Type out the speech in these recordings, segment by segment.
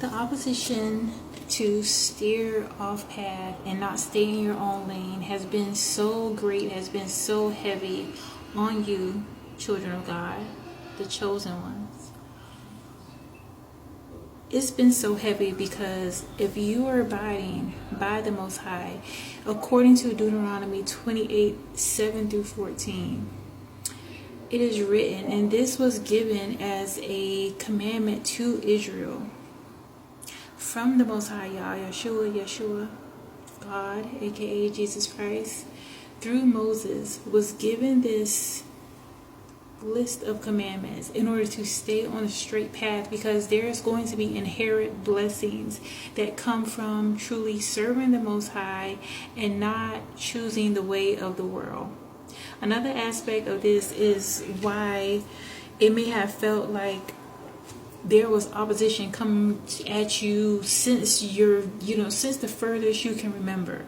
The opposition to steer off path and not stay in your own lane has been so great, has been so heavy on you, children of God, the chosen ones. It's been so heavy because if you are abiding by the Most High, according to Deuteronomy 28:7-14, it is written, and this was given as a commandment to Israel from the Most High Yahshuah, God, aka Jesus Christ, through Moses, was given this list of commandments in order to stay on a straight path, because there's going to be inherent blessings that come from truly serving the Most High and not choosing the way of the world. Another aspect of this is why it may have felt like there was opposition coming at you since since the furthest you can remember.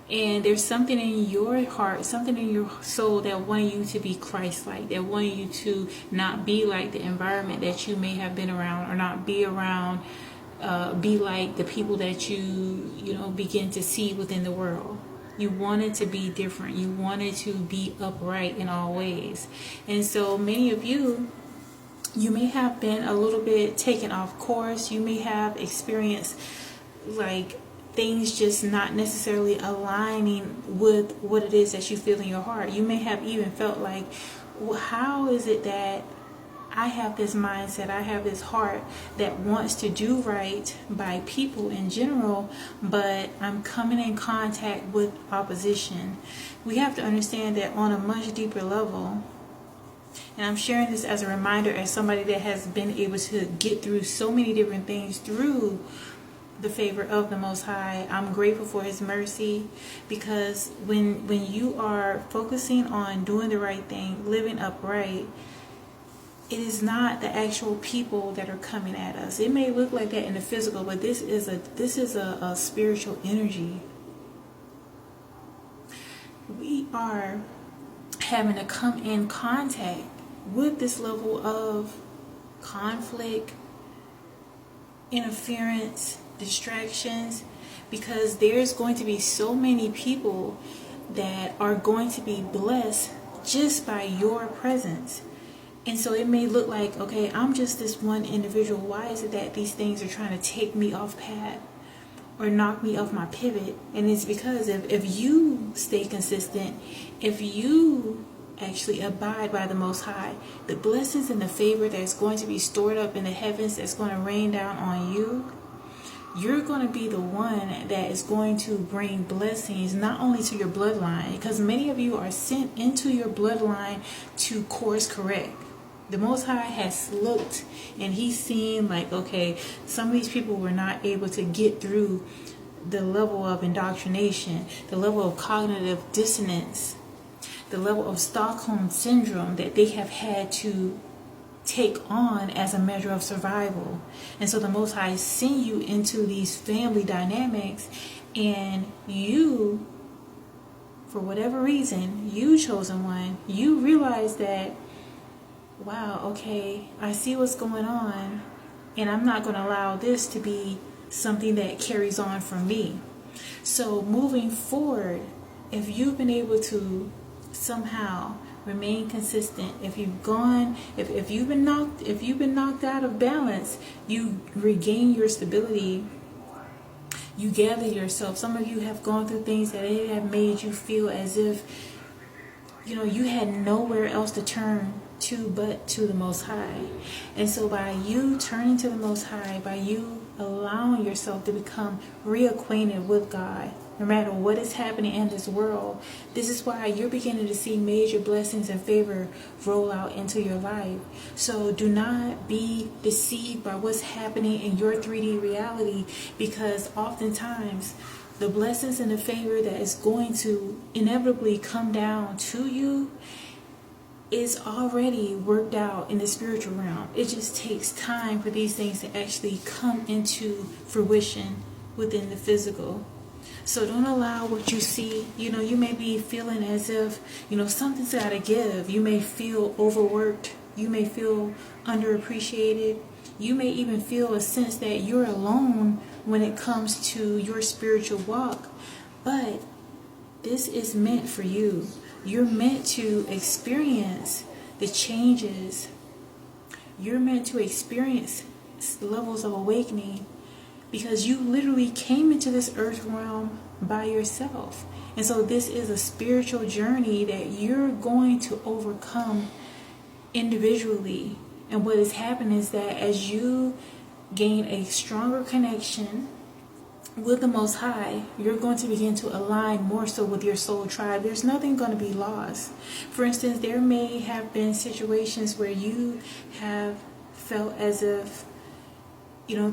And there's something in your heart, something in your soul that wanted you to be Christ-like, that wanted you to not be like the environment that you may have been around, or not be around, be like the people that you begin to see within the world. You wanted to be different. You wanted to be upright in all ways. And so many of you may have been a little bit taken off course. You may have experienced like things just not necessarily aligning with what it is that you feel in your heart. You may have even felt like, well, how is it that I have this mindset, I have this heart that wants to do right by people in general, but I'm coming in contact with opposition. We have to understand that on a much deeper level, and I'm sharing this as a reminder as somebody that has been able to get through so many different things through the favor of the Most High. I'm grateful for His mercy, because when you are focusing on doing the right thing, living upright, it is not the actual people that are coming at us. It may look like that in the physical, but this is a spiritual energy. We are having to come in contact with this level of conflict, interference, distractions, because there's going to be so many people that are going to be blessed just by your presence. And so it may look like, okay, I'm just this one individual. Why is it that these things are trying to take me off path or knock me off my pivot? And it's because if you stay consistent, if you actually abide by the Most High, the blessings and the favor that's going to be stored up in the heavens, that's going to rain down on you, you're going to be the one that is going to bring blessings not only to your bloodline, because many of you are sent into your bloodline to course correct. The Most High has looked and He's seen like, okay, some of these people were not able to get through the level of indoctrination, the level of cognitive dissonance, the level of Stockholm syndrome that they have had to take on as a measure of survival. And so the Most High send you into these family dynamics, and you, for whatever reason, you chosen one, you realize that, wow, okay, I see what's going on, and I'm not going to allow this to be something that carries on from me. So moving forward, if you've been able to somehow remain consistent, if you've been knocked out of balance, you regain your stability, you gather yourself. Some of you have gone through things that it have made you feel as if you had nowhere else to turn to but to the Most High. And so by you turning to the Most High, by you allowing yourself to become reacquainted with God, no matter what is happening in this world, this is why you're beginning to see major blessings and favor roll out into your life. So do not be deceived by what's happening in your 3D reality, because oftentimes the blessings and the favor that is going to inevitably come down to you is already worked out in the spiritual realm. It just takes time for these things to actually come into fruition within the physical. So don't allow what you see. You may be feeling as if, something's got to give. You may feel overworked. You may feel underappreciated. You may even feel a sense that you're alone when it comes to your spiritual walk. But this is meant for you. You're meant to experience the changes. You're meant to experience levels of awakening, because you literally came into this earth realm by yourself. And so this is a spiritual journey that you're going to overcome individually. And what has happened is that as you gain a stronger connection with the Most High, you're going to begin to align more so with your soul tribe. There's nothing going to be lost. For instance, there may have been situations where you have felt as if,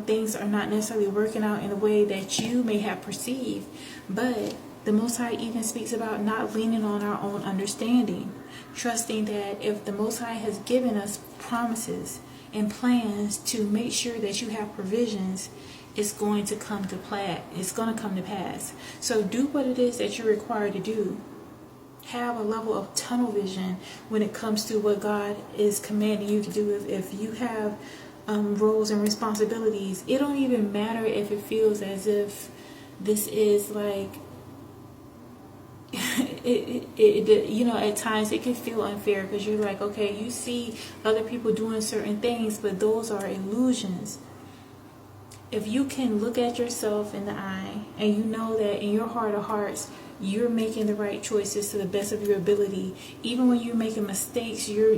things are not necessarily working out in the way that you may have perceived. But the Most High even speaks about not leaning on our own understanding, trusting that if the Most High has given us promises and plans to make sure that you have provisions, it's going to come to pass. So do what it is that you're required to do. Have a level of tunnel vision when it comes to what God is commanding you to do. If you have roles and responsibilities, it don't even matter if it feels as if this is like at times it can feel unfair, because you're like, okay, you see other people doing certain things, but those are illusions. If you can look at yourself in the eye and you know that in your heart of hearts you're making the right choices to the best of your ability, even when you're making mistakes, you're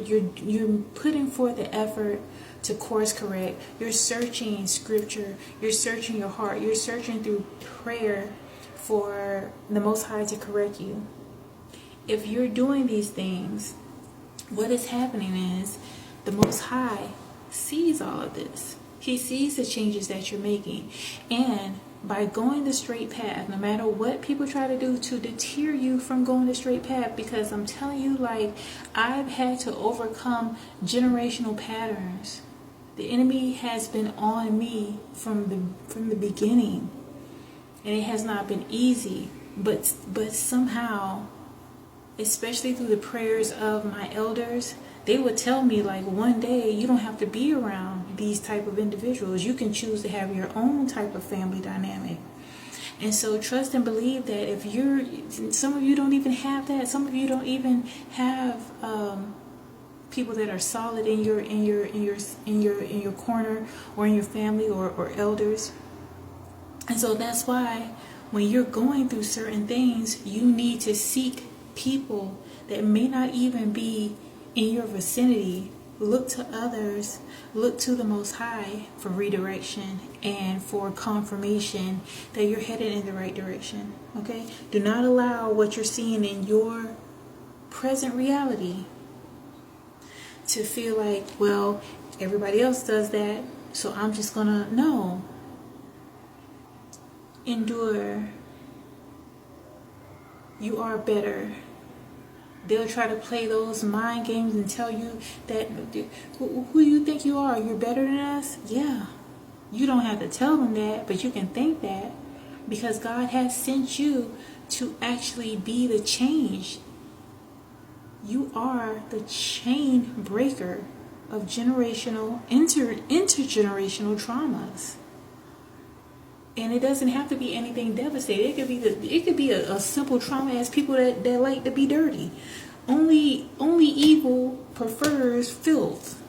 putting forth the effort to course correct. You're searching scripture, you're searching your heart, you're searching through prayer for the Most High to correct you. If you're doing these things, what is happening is the Most High sees all of this. He sees the changes that you're making. And by going the straight path, no matter what people try to do to deter you from going the straight path, because I'm telling you, I've had to overcome generational patterns. The enemy has been on me from the beginning. And it has not been easy, but somehow, especially through the prayers of my elders, they would tell me, one day you don't have to be around these type of individuals. You can choose to have your own type of family dynamic. And so trust and believe that some of you don't even have that. Some of you don't even have people that are solid in your corner or in your family or elders. And so that's why when you're going through certain things, you need to seek people that may not even be in your vicinity. Look to others, look to the Most High for redirection and for confirmation that you're headed in the right direction. Okay? Do not allow what you're seeing in your present reality to feel like, well, everybody else does that, so I'm just gonna, no. Endure. You are better. They'll try to play those mind games and tell you that, who do you think you are? You're better than us? Yeah. You don't have to tell them that, but you can think that, because God has sent you to actually be the change. You are the chain breaker of generational, intergenerational traumas. And it doesn't have to be anything devastating. It could be a simple trauma as people that like to be dirty. Only evil prefers filth.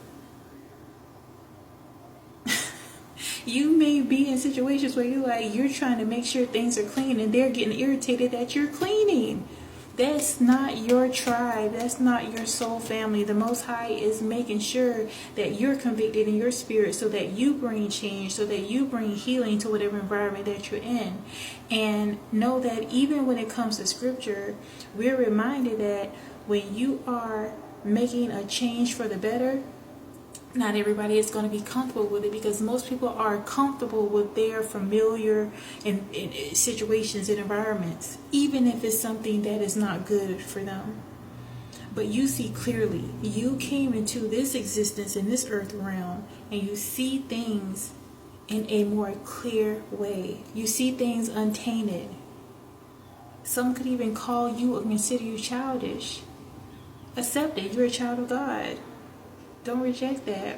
You may be in situations where you're trying to make sure things are clean, and they're getting irritated that you're cleaning. That's not your tribe. That's not your soul family. The Most High is making sure that you're convicted in your spirit so that you bring change, so that you bring healing to whatever environment that you're in. And know that even when it comes to scripture, we're reminded that when you are making a change for the better, not everybody is going to be comfortable with it, because most people are comfortable with their familiar in situations and environments, even if it's something that is not good for them. But you see clearly. You came into this existence in this earth realm, and you see things in a more clear way. You see things untainted. Some could even call you or consider you childish. Accept it. You're a child of God. Don't reject that.